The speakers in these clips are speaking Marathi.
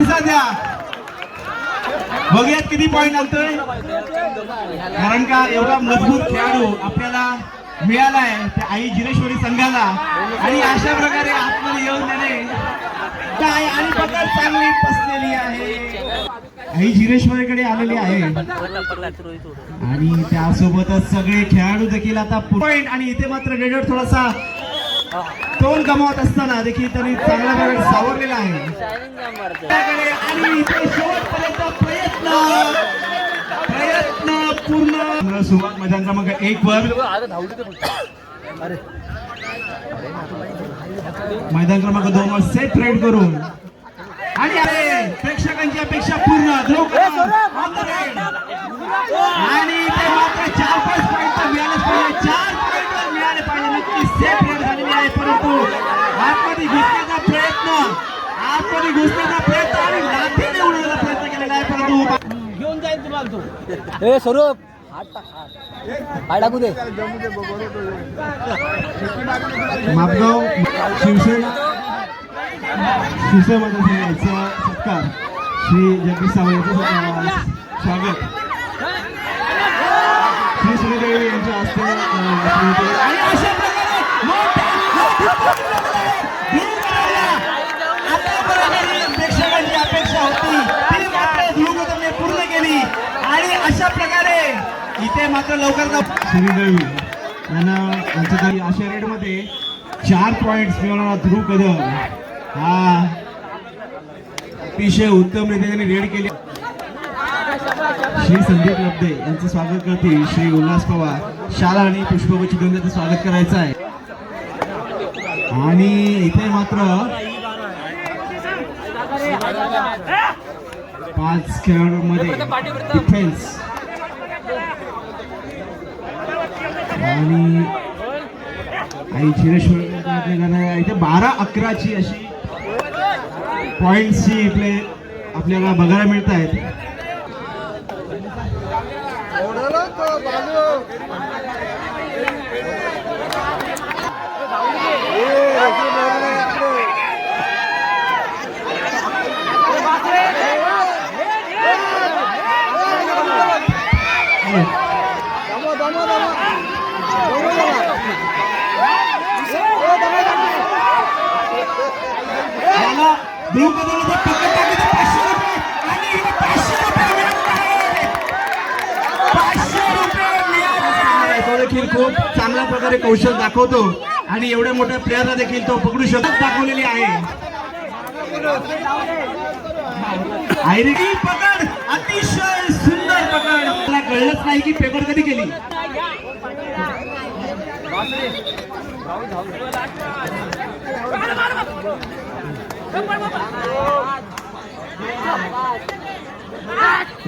द्या बघूयात किती पॉइंट आणतोय, कारण का एवढा मजबूत खेळाडू आपल्याला मिळालाय त्या आई जिरेश्वरी संघाला. आणि अशा प्रकारे आतमध्ये येऊन देणे काय आणि पकड चांगली पसलेली आहे, आई जिरेश्वरीकडे आलेली आहे. आणि त्यासोबतच सगळे खेळाडू देखील आता पॉइंट. आणि इथे मात्र रेडर थोडासा तोंड गमावत असताना देखील तरी चांगला प्रकारे सावरलेला आहे. आणि इथे शेवटपर्यंत प्रयत्न पूर्ण. सुरुवात मैदान क्रमांक 1 वर मैदान क्रमांक 2 वर सेट रेड करून आणि प्रेक्षकांची अपेक्षा पूर्ण. आणि ते मात्र 4-5 पॉईंट मिळालेच पाहिजे, 4 पॉईंट मिळाले पाहिजे. नक्की सेट रेड झालेली आहे, परंतु आतमध्ये घुसण्याचा प्रयत्न आणि लाथीने उडवण्याचा प्रयत्न केलेला आहे, परंतु घेऊन जाईल तुम्हाला तो. ए स्वरूप हात टाकू दे. मापगाव शिवसेना मतदारसंघाचा सत्कार श्री जगदीश सावंत यांचं स्वागत श्री सुनीदेवी यांच्या हस्ते. आणि अशा प्रकारे प्रेक्षकांची अपेक्षा होती ती मात्र ध्रुवगतीने पूर्ण केली. आणि अशा प्रकारे इथे मात्र लवकर सुनीदेवी यांना अशा रेडमध्ये 4 पॉइंट्स मिळवणारा ध्रुव कदम हा अतिशय उत्तम रीतीने त्यांनी रेड केली. श्री संदीप लब्धे यांचं स्वागत करतील श्री उल्हास पवार. शाला आणि पुष्पगुच्छ देऊन त्यांचं स्वागत करायचं आहे. आणि इथे मात्र 5 खेळाडूंमध्ये डिफेन्स आणि आई जिरेश्वरी इथे 12-11ची अशी पॉइंट्सची इथे आपल्याला बघायला मिळत आहेत. खूप चांगल्या प्रकारे कौशल दाखवतो आणि एवढ्या मोठ्या प्लेयरला देखील तो पकडू शकत दाखवलेली आहे. पकड अतिशय सुंदर पकड. मला कळलंच नाही की पेपर कधी केली.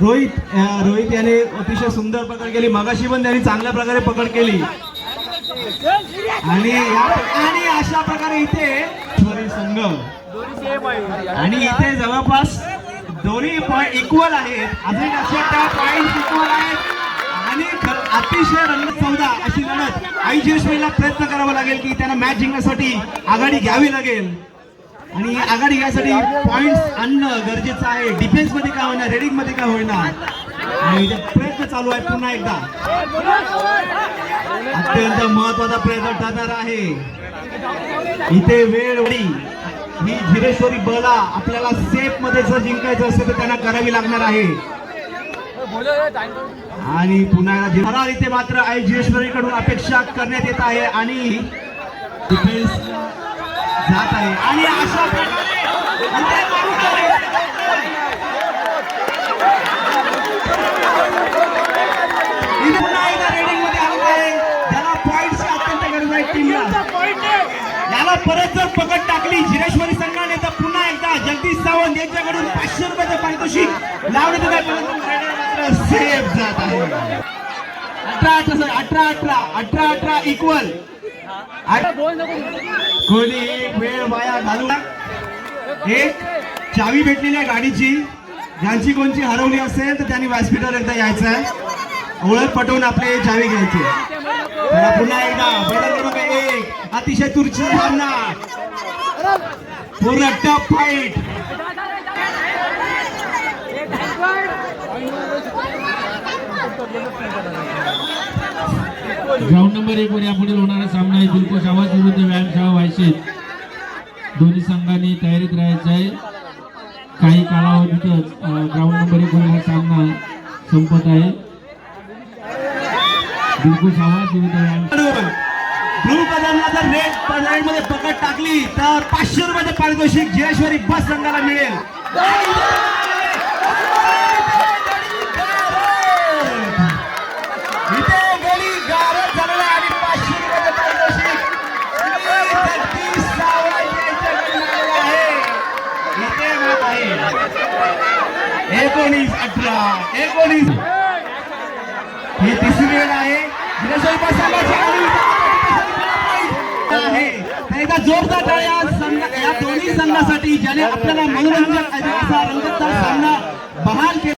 रोहित याने अतिशय सुंदर पकड केली. मगाशी पण त्यांनी चांगल्या प्रकारे पकड केली. आणि अशा प्रकारे इथे संघ आणि इथे जवळपास दोन्ही पॉइंट इक्वल आहेत. अजून लक्षात पॉइंट इक्वल आहेत आणि अतिशय रंगचौदा अशी लढत आई जिरेश्वरीला प्रयत्न करावा लागेल की त्यांना मॅच जिंकण्यासाठी आघाडी घ्यावी लागेल. आणि आघाडी घ्यायसाठी पॉइंट्स आणणं गरजेचं आहे. डिफेन्स मध्ये का होईना, रेडिंग मध्ये का होईना. आणि प्रयत्न चालू आहे पुन्हा एकदा. अत्यंत महत्वाचा प्रयत्न ठरणार आहे. इथे वेळ ही जिरेश्वरी बला आपल्याला सेफ मध्ये जर जिंकायचं असेल तर त्यांना करावी लागणार आहे. आणि पुन्हा इथे मात्र आई जिरेश्वरीकडून अपेक्षा करण्यात येत आहे आणि डिफेन्स जात आहे. आणि अशा प्रकारे रेडिंग मध्ये आलं आहे. ज्याला पॉइंटची अत्यंत गरज आहे टीमला. याला परत जर पकड टाकली जिरेश्वरी संघाने तर पुन्हा एकदा जगदीश सावंत यांच्याकडून 500 रुपयाचं पारितोषिक लावण्यात सेफ जात आहे. 18-18 इक्वल. कोणी एक वेळ वाया घालू. एक चावी भेटलेली आहे गाडीची. ज्यांची कोणची हरवली असेल तर त्यांनी व्यासपीठावर एकदा यायचं आहे, ओळख पटवून आपले चावी घ्यायची. पुन्हा एकदा 1 अतिशय तुर्ची सामना, पूर्ण टफ फाईट. ग्राउंड नंबर 1 वर यापुढे होणारा सामना आहे दिलखुश आवाज विरुद्ध व्यायामशाळा वायशेत. दोन्ही संघांनी तयारीत राहायचं आहे. काही कालावधीतच ग्राउंड नंबर 1 वर हा सामना संपत आहे. दिलखुश आवाज विरुद्ध व्यायामशाळा. ध्रुव कदमला जर रेड मध्ये पकड टाकली तर 500 रुपयाचे पारितोषिक जिरेश्वरी बस संघाला मिळेल. इथे गोळी गारद झालेला आणि 500 रुपयाचे पारितोषिक जगदीश सावंत यांच्याकडे आलेलं आहे. इथे मत आहे 19, 18, 19. ही तिसरी वेळ आहे जिरेश्वरी बस संघाची आहे. एकदा जोरदार टाळ्या या दोन्ही संघासाठी ज्याने आपल्याला मनोरंजन असा रंग